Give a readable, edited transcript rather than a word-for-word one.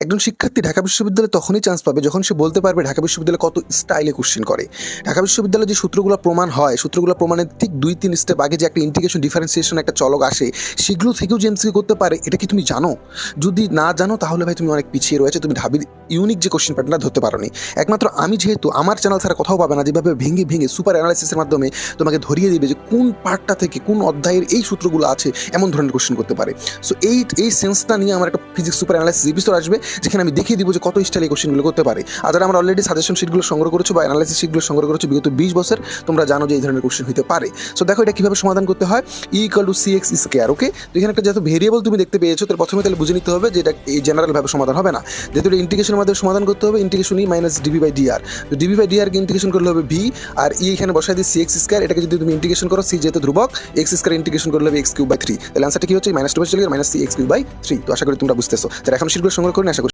একজন শিক্ষার্থী ঢাকা বিশ্ববিদ্যালয়ে তখনই চান্স পাবে যখন সে বলতে পারবে ঢাকা বিশ্ববিদ্যালয় কত স্টাইলে কোশ্চেন করে। ঢাকা বিশ্ববিদ্যালয়ে যে সূত্রগুলো প্রমাণ হয়, সূত্রগুলো প্রমাণের ঠিক ২-৩ স্টেপ আগে যে একটা ইন্টিগ্রেশন ডিফারেন্সিয়েশন একটা চলক আসে, সেগুলো থেকেও যে এমসিকিউ করতে পারে, এটা কি তুমি জানো? যদি না জানো তাহলে ভাই তুমি অনেক পিছিয়ে রয়েছে, তুমি ঢাবির ইউনিক যে কোশ্চেন প্যাটার্নটা ধরতে পারোনি। একমাত্র আমি যেহেতু আমার চ্যানেল ছাড়া কোথাও পাবে না যেভাবে ভেঙে ভেঙে সুপার অ্যানালাইসিসের মাধ্যমে তোমাকে ধরিয়ে দিবে যে কোন পার্টটা থেকে কোন অধ্যায়ের এই সূত্রগুলো আছে এমন ধরনের কোশ্চেন করতে পারে। সো এই সেন্সটা নিয়ে আমার একটা ফিজিক্স সুপার অ্যানালাইসিস এপিসোড আসবে, যেখানে আমি দেখিয়ে দিব যে কত স্টাইল এই কোশ্চেনগুলো করতে পারে। আর যারা আমরা অলরেডি সাজেশন শিটগুলো সংগ্রহ করেছো বা অ্যানালাইসিস শিটগুলো সংগ্রহ করেছো বিগত 20 বছর, তোমরা জানো যে এই ধরনের কোশ্চেন হতে পারে। সো দেখো এটা কিভাবে সমাধান করতে হয়। E = CX square. ওকে, তো এখানে একটা যেহেতু ভেরিয়েবল তুমি দেখতে পেয়েছো, তাহলে প্রথমে তাহলে বুঝে নিতে হবে যে এটা এই জেনারেলভাবে সমাধান হবে না, যেহেতু এটা ইন্টিগ্রেশনের মাধ্যমে সমাধান করতে হবে। ইন্টিগ্রেশন E - dv/dr, তো dv/dr কে ইন্টিগ্রেশন করলে হবে v, আর E এখানে বসাই দিয়ে CX স্কয়ার। এটাকে যদি তুমি ইন্টিগ্রেশন করো, C যেহেতু ধ্রুবক, x স্কয়ার ইন্টিগ্রেশন করলে হবে x³/3। তাহলে অ্যান্সারটা কি হচ্ছে -2 চলে গেল -3x³/3। তো আশা করি তোমরা বুঝতেছো। যারা এখন শিটগুলো সংগ্রহ করেন আশা